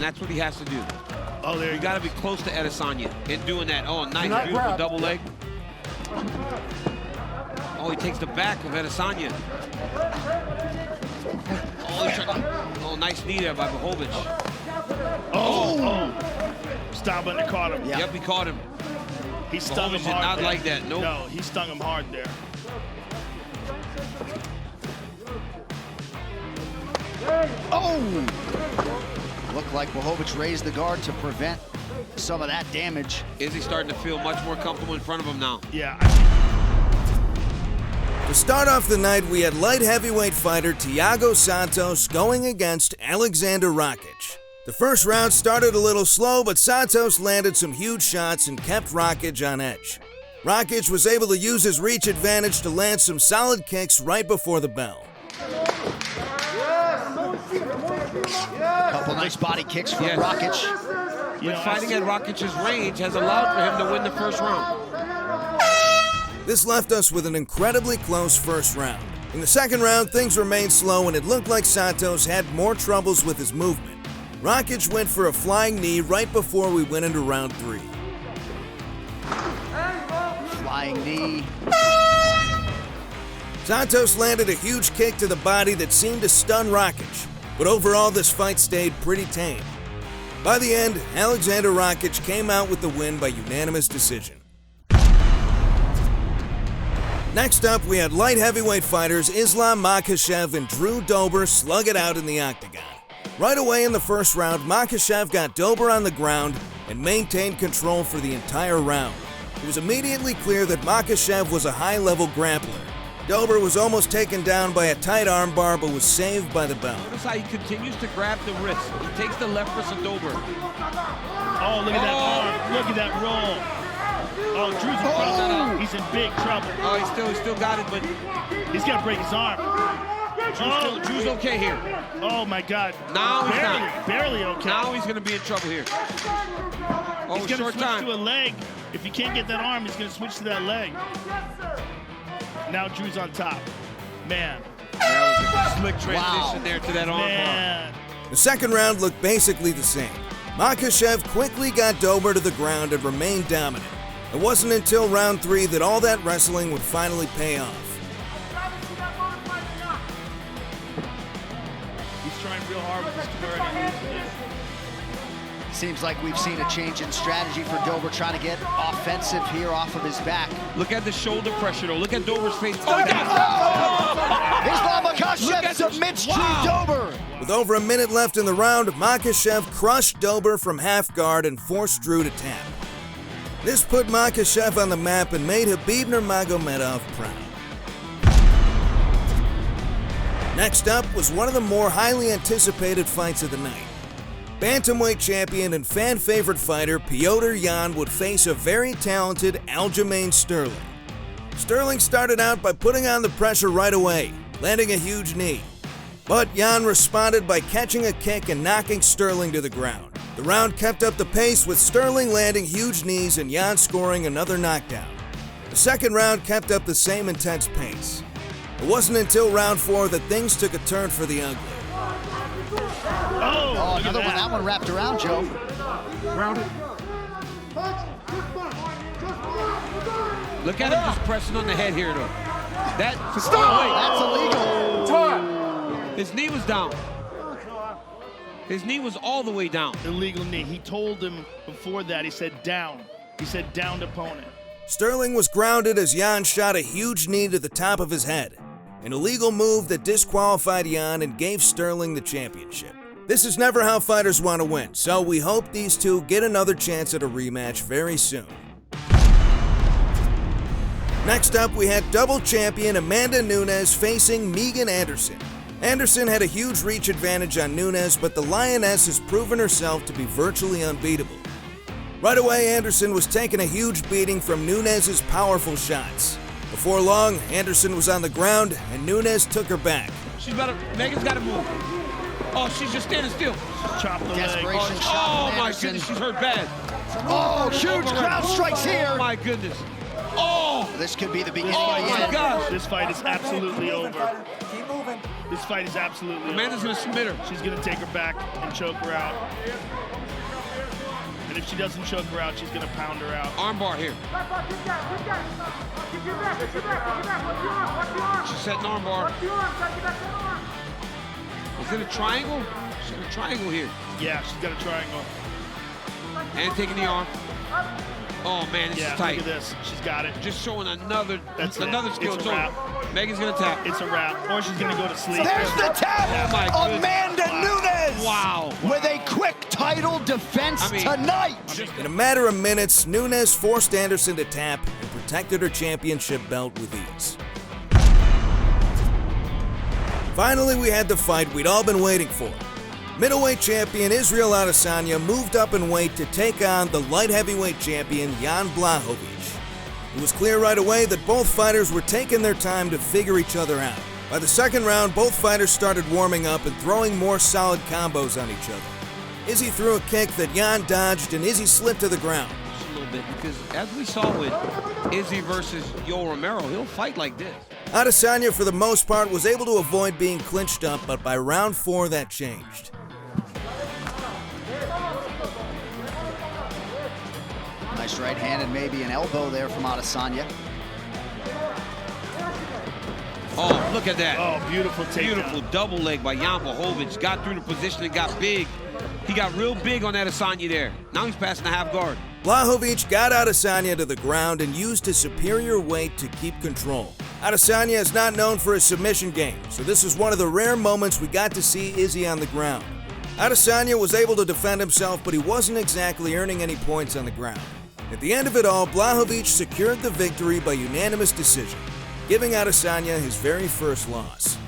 and that's what he has to do. Oh, there you got to be close to Adesanya in doing that. Oh, nice, beautiful double leg. Oh, he takes the back of Adesanya. Oh, nice knee there by Blachowicz. Oh. Stop when they caught him. Yep, he caught him. He stung him hard. Did not there. like that. Nope. No, he stung him hard there. Oh! Looked like Blachowicz raised the guard to prevent some of that damage. Is he starting to feel much more comfortable in front of him now? Yeah. To start off the night, we had light heavyweight fighter Thiago Santos going against Alexander Rakic. The first round started a little slow, but Santos landed some huge shots and kept Rakic on edge. Rakic was able to use his reach advantage to land some solid kicks right before the bell. Couple nice body kicks from Rakic. But fighting at Rakic's range has allowed for him to win the first round. This left us with an incredibly close first round. In the second round, things remained slow and it looked like Santos had more troubles with his movement. Rakic went for a flying knee right before we went into round 3. Flying knee. Santos landed a huge kick to the body that seemed to stun Rakic, but overall this fight stayed pretty tame. By the end, Alexander Rakic came out with the win by unanimous decision. Next up, we had light heavyweight fighters Islam Makhachev and Dober slug it out in the octagon. Right away in the first round, Makhachev got Dober on the ground and maintained control for the entire round. It was immediately clear that Makhachev was a high-level grappler. Dober was almost taken down by a tight armbar, but was saved by the bell. Notice how he continues to grab the wrist. He takes the left wrist of Dober. Oh, look at that arm. Look at that roll. Oh, Drew's in trouble. He's in big trouble. Oh, he still got it, but he's gonna break his arm. Drew's okay here. Oh my God. Now he's not. Barely okay. Now he's gonna be in trouble here. Oh, he's gonna short switch time. to a leg. If he can't get that arm, he's gonna switch to that leg. Now Drew's on top. Man. That was a slick transition there to that arm bar. The second round looked basically the same. Makhachev quickly got Dober to the ground and remained dominant. It wasn't until round 3 that all that wrestling would finally pay off. He's trying real hard with his square. Seems like we've seen a change in strategy for Dober, trying to get offensive here off of his back. Look at the shoulder pressure, though. Look at Dober's face. Islam Makhachev submits Dober. With over a minute left in the round, Makhachev crushed Dober from half guard and forced Drew to tap. This put Makhachev on the map and made Khabib Nurmagomedov proud. Next up was one of the more highly anticipated fights of the night. Bantamweight champion and fan-favorite fighter Petr Yan would face a very talented Aljamain Sterling. Sterling started out by putting on the pressure right away, landing a huge knee. But Yan responded by catching a kick and knocking Sterling to the ground. The round kept up the pace with Sterling landing huge knees and Yan scoring another knockdown. The second round kept up the same intense pace. It wasn't until round 4 that things took a turn for the ugly. Oh, another one. That one wrapped around, Joe. Look at him just pressing on the head here, though. That's illegal. His knee was down. His knee was all the way down. Illegal knee. He told him before that, he said down. He said downed opponent. Sterling was grounded as Yan shot a huge knee to the top of his head. An illegal move that disqualified Yan and gave Sterling the championship. This is never how fighters want to win, so we hope these two get another chance at a rematch very soon. Next up, we had double champion Amanda Nunes facing Megan Anderson. Anderson had a huge reach advantage on Nunes, but the Lioness has proven herself to be virtually unbeatable. Right away, Anderson was taking a huge beating from Nunes' powerful shots. Before long, Anderson was on the ground, and Nunes took her back. Megan's got to move. Oh, she's just standing still. Chop the leg. Desperation shot Oh, from my Anderson. goodness, she's hurt bad. Oh, huge crowd strikes here. Oh, my goodness. Oh! This could be the beginning Oh, of the my end. gosh. This fight is absolutely over. Keep moving. This fight is absolutely Amanda's going to submit her. She's going to take her back and choke her out. And if she doesn't choke her out, she's going to pound her out. Armbar here. She's setting armbar. Is it a triangle? She's got a triangle here. Yeah, she's got a triangle. And taking the arm. Oh, man, this is tight. Look at this. She's got it. Just showing another skill. It's a wrap. Megan's going to tap. It's a wrap. Or she's going to go to sleep. There's the tap. Oh, my goodness. Amanda Nunes. Wow. With a quick title defense tonight. In a matter of minutes, Nunes forced Anderson to tap and protected her championship belt with ease. Finally, we had the fight we'd all been waiting for. Middleweight champion Israel Adesanya moved up in weight to take on the light heavyweight champion Yan Blachowicz. It was clear right away that both fighters were taking their time to figure each other out. By the second round, both fighters started warming up and throwing more solid combos on each other. Izzy threw a kick that Yan dodged and Izzy slipped to the ground. Just a little bit, because as we saw with Izzy versus Yoel Romero, he'll fight like this. Adesanya, for the most part, was able to avoid being clinched up, but by round 4, that changed. Nice right hand and maybe an elbow there from Adesanya. Oh, look at that. Oh, beautiful takedown. Beautiful double leg by Yan Blachowicz. Got through the position and got big. He got real big on that Adesanya there. Now he's passing the half guard. Blachowicz got Adesanya to the ground and used his superior weight to keep control. Adesanya is not known for his submission game, so this is one of the rare moments we got to see Izzy on the ground. Adesanya was able to defend himself, but he wasn't exactly earning any points on the ground. At the end of it all, Blachowicz secured the victory by unanimous decision, giving Adesanya his very first loss.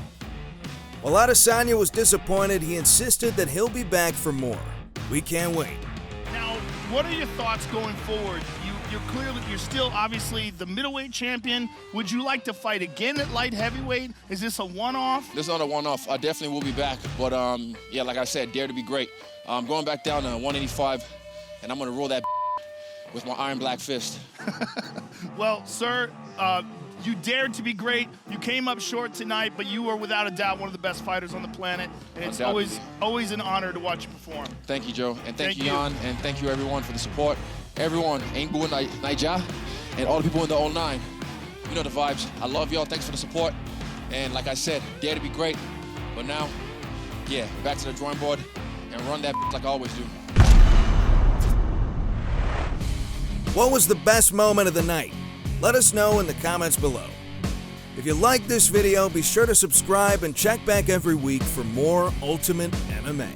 While Adesanya was disappointed, he insisted that he'll be back for more. We can't wait. Now, what are your thoughts going forward? You're still obviously the middleweight champion. Would you like to fight again at light heavyweight? Is this a one-off? This is not a one-off. I definitely will be back. But yeah, like I said, dare to be great. I'm going back down to 185, and I'm gonna roll that with my iron black fist. Well, sir, you dared to be great. You came up short tonight, but you are without a doubt one of the best fighters on the planet. And it's always an honor to watch you perform. Thank you, Joe. And thank you, Yan. And thank you, everyone, for the support. Everyone, Aingu Naija, and all the people in the 09. You know the vibes. I love y'all. Thanks for the support. And like I said, dare to be great. But now, yeah, back to the drawing board and run that like I always do. What was the best moment of the night? Let us know in the comments below. If you like this video, be sure to subscribe and check back every week for more Ultimate MMA.